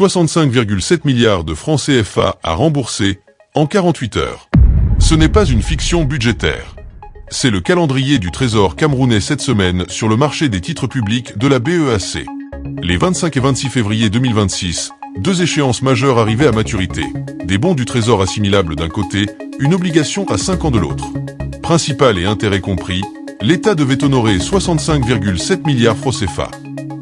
65,7 milliards de francs CFA à rembourser en 48 heures. Ce n'est pas une fiction budgétaire. C'est le calendrier du Trésor camerounais cette semaine sur le marché des titres publics de la BEAC. Les 25 et 26 février 2026, deux échéances majeures arrivaient à maturité. Des bons du Trésor assimilables d'un côté, une obligation à 5 ans de l'autre. Principal et intérêt compris, l'État devait honorer 65,7 milliards francs CFA.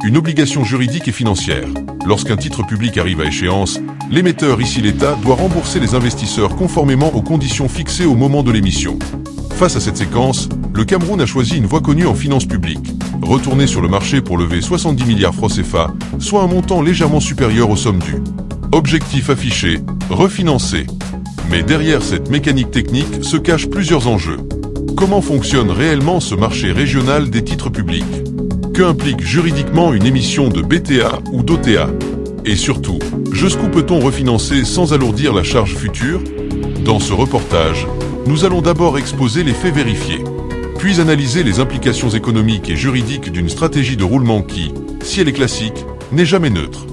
Une obligation juridique et financière. Lorsqu'un titre public arrive à échéance, l'émetteur, ici l'État, doit rembourser les investisseurs conformément aux conditions fixées au moment de l'émission. Face à cette séquence, le Cameroun a choisi une voie connue en finances publiques. Retourner sur le marché pour lever 70 milliards francs CFA, soit un montant légèrement supérieur aux sommes dues. Objectif affiché, refinancer. Mais derrière cette mécanique technique se cachent plusieurs enjeux. Comment fonctionne réellement ce marché régional des titres publics? Que implique juridiquement une émission de BTA ou d'OTA? Et surtout, jusqu'où peut-on refinancer sans alourdir la charge future? Dans ce reportage, nous allons d'abord exposer les faits vérifiés, puis analyser les implications économiques et juridiques d'une stratégie de roulement qui, si elle est classique, n'est jamais neutre.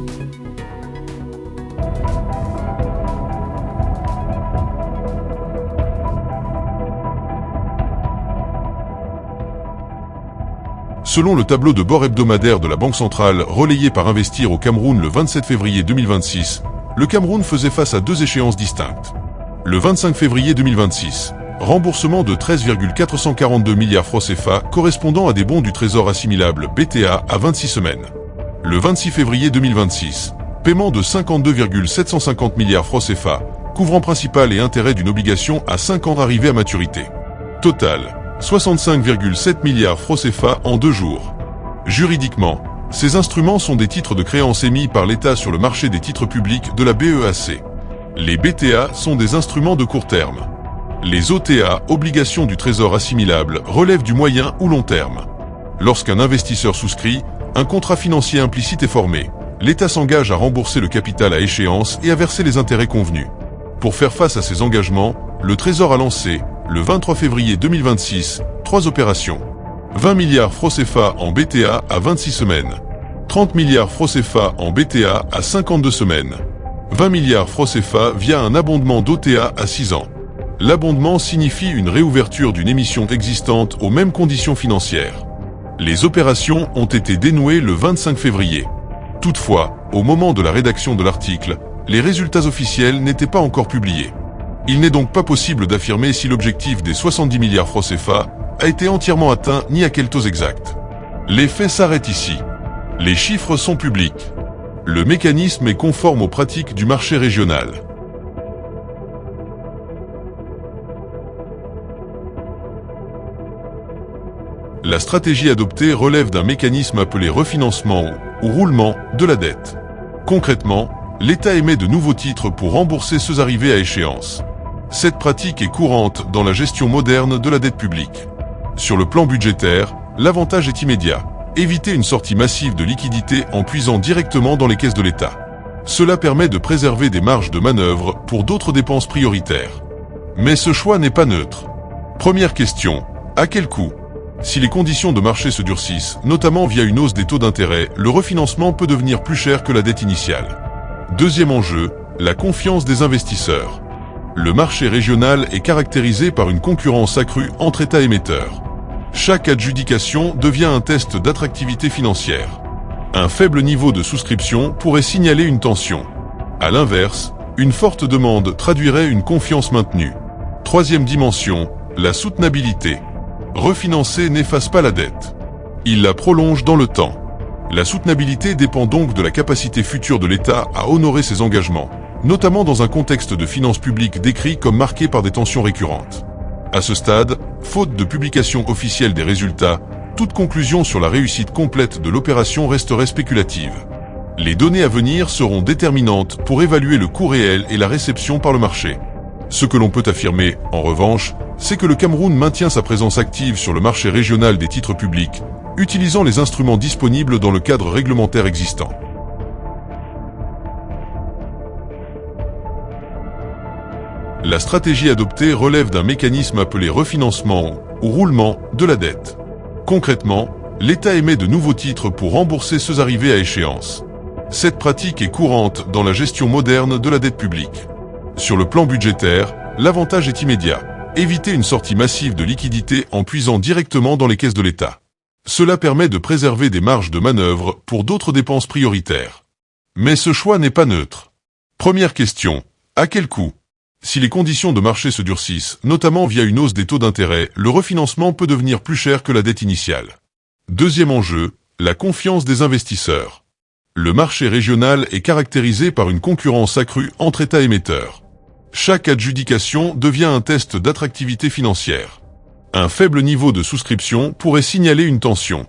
Selon le tableau de bord hebdomadaire de la Banque centrale relayé par Investir au Cameroun le 27 février 2026, le Cameroun faisait face à deux échéances distinctes. Le 25 février 2026, remboursement de 13,442 milliards francs CFA correspondant à des bons du Trésor assimilables BTA à 26 semaines. Le 26 février 2026, paiement de 52,750 milliards francs CFA, couvrant principal et intérêt d'une obligation à 5 ans arrivée à maturité. Total, 65,7 milliards francs CFA en 2 jours. Juridiquement, ces instruments sont des titres de créance émis par l'État sur le marché des titres publics de la BEAC. Les BTA sont des instruments de court terme. Les OTA, obligations du Trésor assimilables, relèvent du moyen ou long terme. Lorsqu'un investisseur souscrit, un contrat financier implicite est formé. L'État s'engage à rembourser le capital à échéance et à verser les intérêts convenus. Pour faire face à ces engagements, le Trésor a lancé, le 23 février 2026, 3 opérations. 20 milliards francs CFA en BTA à 26 semaines. 30 milliards francs CFA en BTA à 52 semaines. 20 milliards francs CFA via un abondement d'OTA à 6 ans. L'abondement signifie une réouverture d'une émission existante aux mêmes conditions financières. Les opérations ont été dénouées le 25 février. Toutefois, au moment de la rédaction de l'article, les résultats officiels n'étaient pas encore publiés. Il n'est donc pas possible d'affirmer si l'objectif des 70 milliards francs CFA a été entièrement atteint ni à quel taux exact. Les faits s'arrêtent ici. Les chiffres sont publics. Le mécanisme est conforme aux pratiques du marché régional. La stratégie adoptée relève d'un mécanisme appelé refinancement ou roulement de la dette. Concrètement, l'État émet de nouveaux titres pour rembourser ceux arrivés à échéance. Cette pratique est courante dans la gestion moderne de la dette publique. Sur le plan budgétaire, l'avantage est immédiat. Éviter une sortie massive de liquidités en puisant directement dans les caisses de l'État. Cela permet de préserver des marges de manœuvre pour d'autres dépenses prioritaires. Mais ce choix n'est pas neutre. Première question, à quel coût? Si les conditions de marché se durcissent, notamment via une hausse des taux d'intérêt, le refinancement peut devenir plus cher que la dette initiale. Deuxième enjeu, la confiance des investisseurs. Le marché régional est caractérisé par une concurrence accrue entre États émetteurs. Chaque adjudication devient un test d'attractivité financière. Un faible niveau de souscription pourrait signaler une tension. À l'inverse, une forte demande traduirait une confiance maintenue. Troisième dimension, la soutenabilité. Refinancer n'efface pas la dette. Il la prolonge dans le temps. La soutenabilité dépend donc de la capacité future de l'État à honorer ses engagements, notamment dans un contexte de finances publiques décrit comme marqué par des tensions récurrentes. À ce stade, faute de publication officielle des résultats, toute conclusion sur la réussite complète de l'opération resterait spéculative. Les données à venir seront déterminantes pour évaluer le coût réel et la réception par le marché. Ce que l'on peut affirmer, en revanche, c'est que le Cameroun maintient sa présence active sur le marché régional des titres publics, utilisant les instruments disponibles dans le cadre réglementaire existant. La stratégie adoptée relève d'un mécanisme appelé refinancement ou roulement de la dette. Concrètement, l'État émet de nouveaux titres pour rembourser ceux arrivés à échéance. Cette pratique est courante dans la gestion moderne de la dette publique. Sur le plan budgétaire, l'avantage est immédiat. Éviter une sortie massive de liquidités en puisant directement dans les caisses de l'État. Cela permet de préserver des marges de manœuvre pour d'autres dépenses prioritaires. Mais ce choix n'est pas neutre. Première question, à quel coût? Si les conditions de marché se durcissent, notamment via une hausse des taux d'intérêt, le refinancement peut devenir plus cher que la dette initiale. Deuxième enjeu, la confiance des investisseurs. Le marché régional est caractérisé par une concurrence accrue entre États émetteurs. Chaque adjudication devient un test d'attractivité financière. Un faible niveau de souscription pourrait signaler une tension.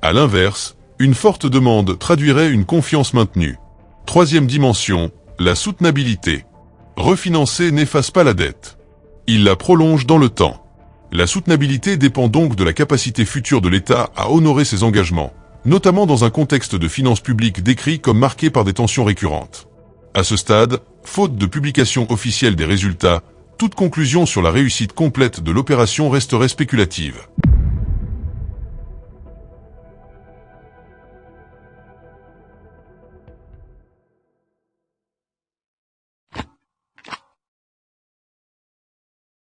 À l'inverse, une forte demande traduirait une confiance maintenue. Troisième dimension, la soutenabilité. Refinancer n'efface pas la dette. Il la prolonge dans le temps. La soutenabilité dépend donc de la capacité future de l'État à honorer ses engagements, notamment dans un contexte de finances publiques décrit comme marqué par des tensions récurrentes. À ce stade, faute de publication officielle des résultats, toute conclusion sur la réussite complète de l'opération resterait spéculative.